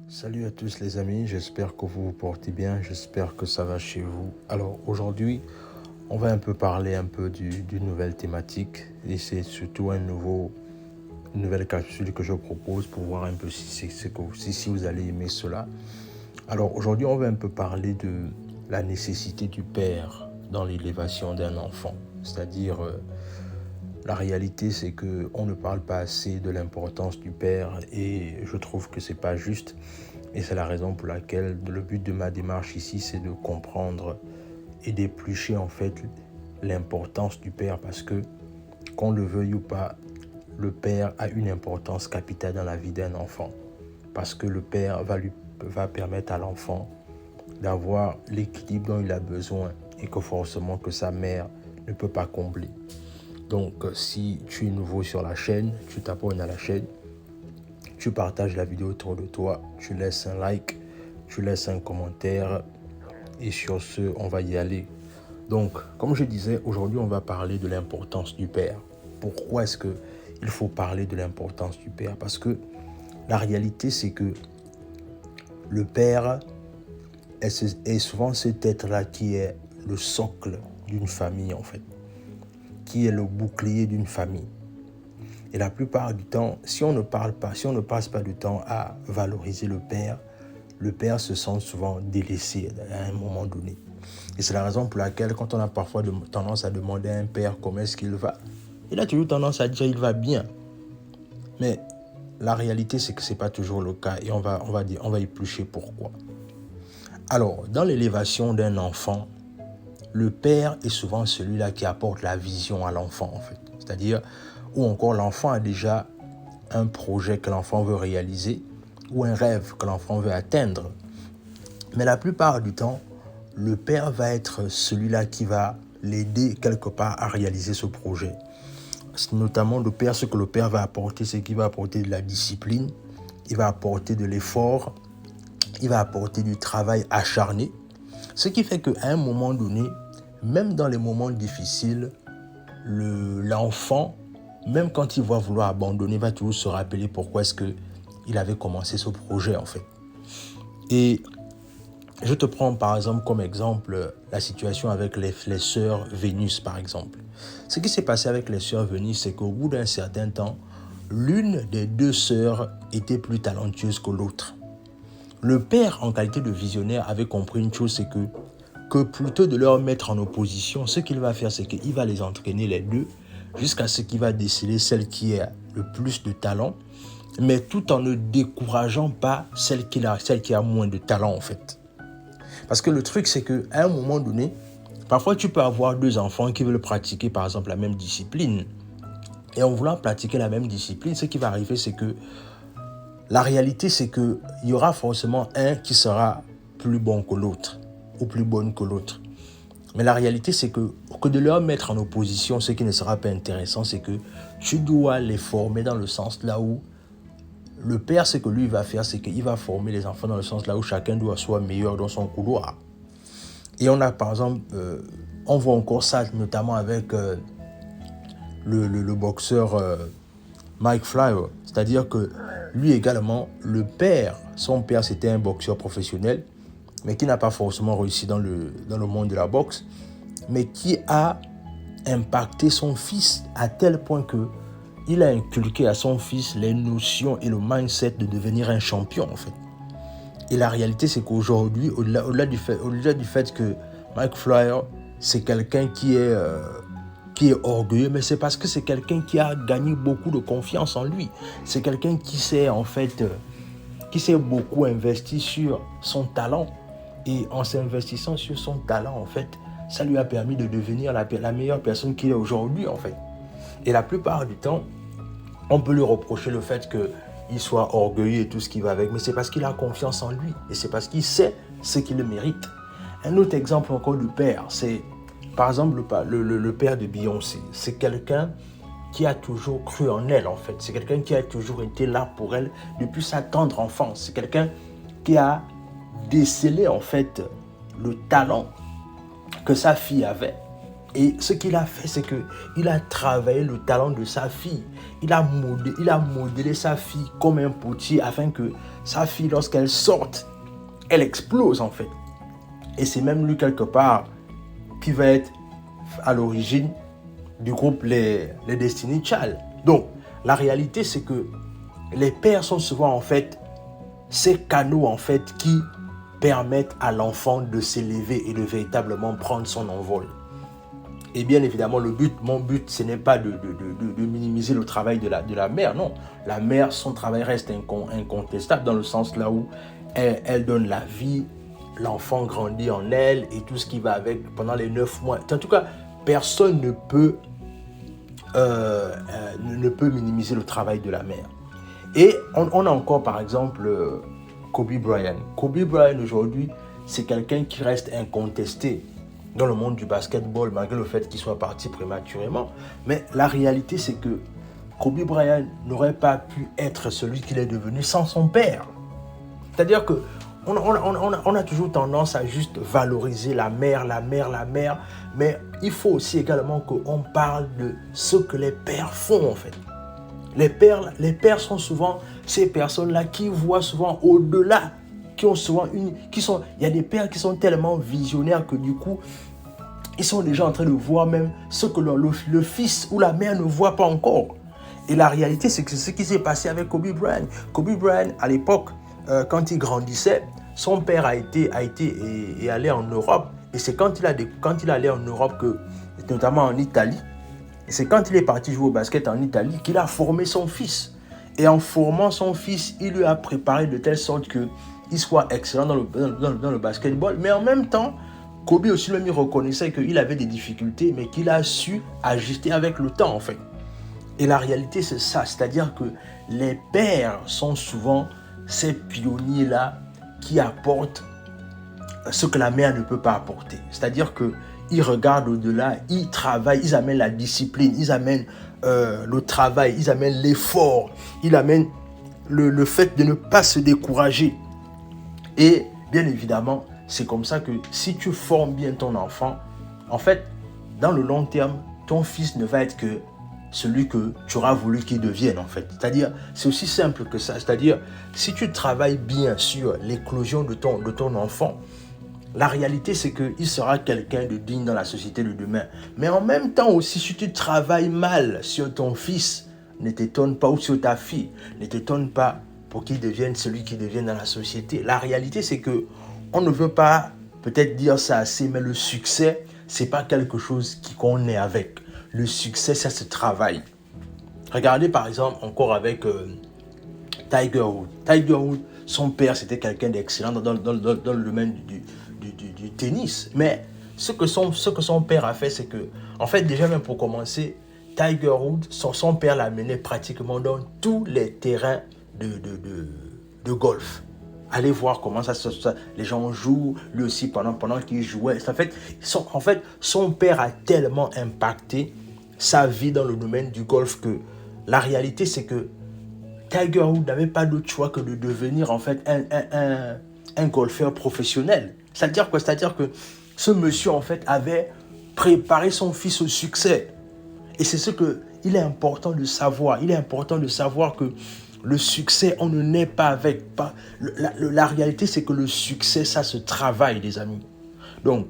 Salut à tous les amis, j'espère que vous vous portez bien, j'espère que ça va chez vous. Alors aujourd'hui, on va un peu parler d'une nouvelle thématique et c'est surtout une nouvelle capsule que je propose pour voir un peu si vous allez aimer cela. Alors aujourd'hui, on va un peu parler de la nécessité du père dans l'élévation d'un enfant, c'est-à-dire la réalité, c'est qu'on ne parle pas assez de l'importance du père et je trouve que c'est pas juste. Et c'est la raison pour laquelle le but de ma démarche ici, c'est de comprendre et d'éplucher en fait l'importance du père parce que, qu'on le veuille ou pas, le père a une importance capitale dans la vie d'un enfant. Parce que le père va permettre à l'enfant d'avoir l'équilibre dont il a besoin et que forcément que sa mère ne peut pas combler. Donc, si tu es nouveau sur la chaîne, tu t'abonnes à la chaîne, tu partages la vidéo autour de toi, tu laisses un like, tu laisses un commentaire et sur ce, on va y aller. Donc, comme je disais, aujourd'hui, on va parler de l'importance du père. Pourquoi est-ce qu'il faut parler de l'importance du père? Parce que la réalité, c'est que le père est souvent cet être-là qui est le socle d'une famille, en fait, qui est le bouclier d'une famille. Et la plupart du temps, si on ne passe pas du temps à valoriser le père se sent souvent délaissé à un moment donné. Et c'est la raison pour laquelle, quand on a parfois tendance à demander à un père comment est-ce qu'il va, il a toujours tendance à dire il va bien. Mais la réalité, c'est que ce n'est pas toujours le cas et on va éplucher pourquoi. Alors, dans l'élévation d'un enfant, le père est souvent celui-là qui apporte la vision à l'enfant, en fait. C'est-à-dire, ou encore l'enfant a déjà un projet que l'enfant veut réaliser ou un rêve que l'enfant veut atteindre. Mais la plupart du temps, le père va être celui-là qui va l'aider quelque part à réaliser ce projet. Notamment le père, ce que le père va apporter, c'est qu'il va apporter de la discipline, il va apporter de l'effort, il va apporter du travail acharné. Ce qui fait qu'à un moment donné, même dans les moments difficiles, l'enfant, même quand il va vouloir abandonner, va toujours se rappeler pourquoi est-ce qu'il avait commencé ce projet en fait. Et je te prends par exemple comme exemple la situation avec les sœurs Vénus par exemple. Ce qui s'est passé avec les sœurs Vénus, c'est qu'au bout d'un certain temps, l'une des deux sœurs était plus talentueuse que l'autre. Le père, en qualité de visionnaire, avait compris une chose, c'est que plutôt de leur mettre en opposition, ce qu'il va faire, c'est qu'il va les entraîner les deux jusqu'à ce qu'il va déceler celle qui a le plus de talent, mais tout en ne décourageant pas celle qui a moins de talent en fait. Parce que le truc, c'est qu'à un moment donné, parfois tu peux avoir deux enfants qui veulent pratiquer par exemple la même discipline. Et en voulant pratiquer la même discipline, ce qui va arriver, c'est que la réalité, c'est qu'il y aura forcément un qui sera plus bon que l'autre ou plus bonne que l'autre. Mais la réalité, c'est que de leur mettre en opposition, ce qui ne sera pas intéressant, c'est que tu dois les former dans le sens là où le père, ce que lui va faire, c'est qu'il va former les enfants dans le sens là où chacun doit soit meilleur dans son couloir. Et on a par exemple, on voit encore ça notamment avec le boxeur Mike Flyer. C'est-à-dire que lui également, son père c'était un boxeur professionnel, mais qui n'a pas forcément réussi dans le monde de la boxe, mais qui a impacté son fils à tel point que il a inculqué à son fils les notions et le mindset de devenir un champion en fait. Et la réalité, c'est qu'aujourd'hui, au-delà du fait que Mike Flyer, c'est quelqu'un qui est orgueilleux, mais c'est parce que c'est quelqu'un qui a gagné beaucoup de confiance en lui. C'est quelqu'un qui s'est beaucoup investi sur son talent. Et en s'investissant sur son talent, en fait, ça lui a permis de devenir la meilleure personne qu'il est aujourd'hui, en fait. Et la plupart du temps, on peut lui reprocher le fait qu'il soit orgueilleux et tout ce qui va avec, mais c'est parce qu'il a confiance en lui et c'est parce qu'il sait ce qu'il mérite. Un autre exemple encore du père, c'est par exemple le père de Beyoncé. C'est quelqu'un qui a toujours cru en elle en fait. C'est quelqu'un qui a toujours été là pour elle depuis sa tendre enfance. C'est quelqu'un qui a décelé en fait le talent que sa fille avait Et ce qu'il a fait, c'est qu'il a travaillé le talent de sa fille. Il a modelé sa fille comme un potier afin que sa fille, lorsqu'elle sorte, elle explose en fait. Et c'est même lui quelque part qui va être à l'origine du groupe les Destiny Child. Donc, la réalité, c'est que les pères sont souvent en fait ces canaux en fait qui permettent à l'enfant de s'élever et de véritablement prendre son envol. Et bien évidemment, mon but, ce n'est pas de minimiser le travail de la mère, non. La mère, son travail reste incontestable dans le sens là où elle donne la vie, l'enfant grandit en elle et tout ce qui va avec pendant les 9 mois. En tout cas, personne ne peut minimiser le travail de la mère. Et on a encore par exemple Kobe Bryant. Kobe Bryant aujourd'hui, c'est quelqu'un qui reste incontesté dans le monde du basketball, malgré le fait qu'il soit parti prématurément. Mais la réalité, c'est que Kobe Bryant n'aurait pas pu être celui qu'il est devenu sans son père. C'est-à-dire que on a toujours tendance à juste valoriser la mère, mais il faut aussi également qu'on parle de ce que les pères font en fait. Les pères sont souvent ces personnes-là qui voient souvent au-delà, il y a des pères qui sont tellement visionnaires que du coup, ils sont déjà en train de voir même ce que le fils ou la mère ne voit pas encore. Et la réalité, c'est que c'est ce qui s'est passé avec Kobe Bryant. Kobe Bryant, à l'époque, quand il grandissait, son père a été allé en Europe. Et c'est quand il est allé en Europe, notamment en Italie, et c'est quand il est parti jouer au basket en Italie qu'il a formé son fils. Et en formant son fils, il lui a préparé de telle sorte qu'il soit excellent dans le basketball. Mais en même temps, Kobe aussi lui reconnaissait qu'il avait des difficultés, mais qu'il a su ajuster avec le temps en fait. Et la réalité, c'est ça. C'est-à-dire que les pères sont souvent ces pionniers-là qui apportent ce que la mère ne peut pas apporter. C'est-à-dire qu'ils regardent au-delà, ils travaillent, ils amènent la discipline, ils amènent le travail, ils amènent l'effort, ils amènent le fait de ne pas se décourager. Et bien évidemment, c'est comme ça que si tu formes bien ton enfant, en fait, dans le long terme, ton fils ne va être que celui que tu auras voulu qu'il devienne en fait. C'est-à-dire, c'est aussi simple que ça. C'est-à-dire, si tu travailles bien sur l'éclosion de ton enfant, la réalité c'est qu'il sera quelqu'un de digne dans la société de demain. Mais en même temps aussi, si tu travailles mal sur ton fils, ne t'étonne pas, ou sur ta fille, ne t'étonne pas pour qu'il devienne celui qui devienne dans la société. La réalité c'est que on ne veut pas peut-être dire ça assez, mais le succès, c'est pas quelque chose qu'on naît avec. Le succès, ça se travaille. Regardez par exemple encore avec Tiger Woods. Tiger Woods, son père, c'était quelqu'un d'excellent dans le domaine du tennis. Mais ce que son père a fait, c'est que, en fait, déjà même pour commencer, Tiger Woods, son père l'a mené pratiquement dans tous les terrains de golf. Allez voir comment les gens jouent, lui aussi pendant qu'il jouait. En fait, son père a tellement impacté sa vie dans le domaine du golf que la réalité c'est que Tiger Woods n'avait pas d'autre choix que de devenir en fait un golfeur professionnel. C'est-à-dire quoi? C'est-à-dire que ce monsieur en fait avait préparé son fils au succès. Et c'est ce qu'il est important de savoir. Il est important de savoir que le succès, on ne naît pas avec. La réalité, c'est que le succès, ça se travaille, les amis. Donc,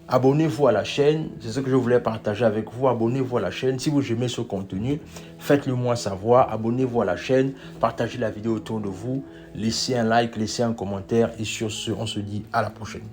abonnez-vous à la chaîne. C'est ce que je voulais partager avec vous. Abonnez-vous à la chaîne. Si vous aimez ce contenu, faites-le moi savoir. Abonnez-vous à la chaîne. Partagez la vidéo autour de vous. Laissez un like, laissez un commentaire. Et sur ce, on se dit à la prochaine.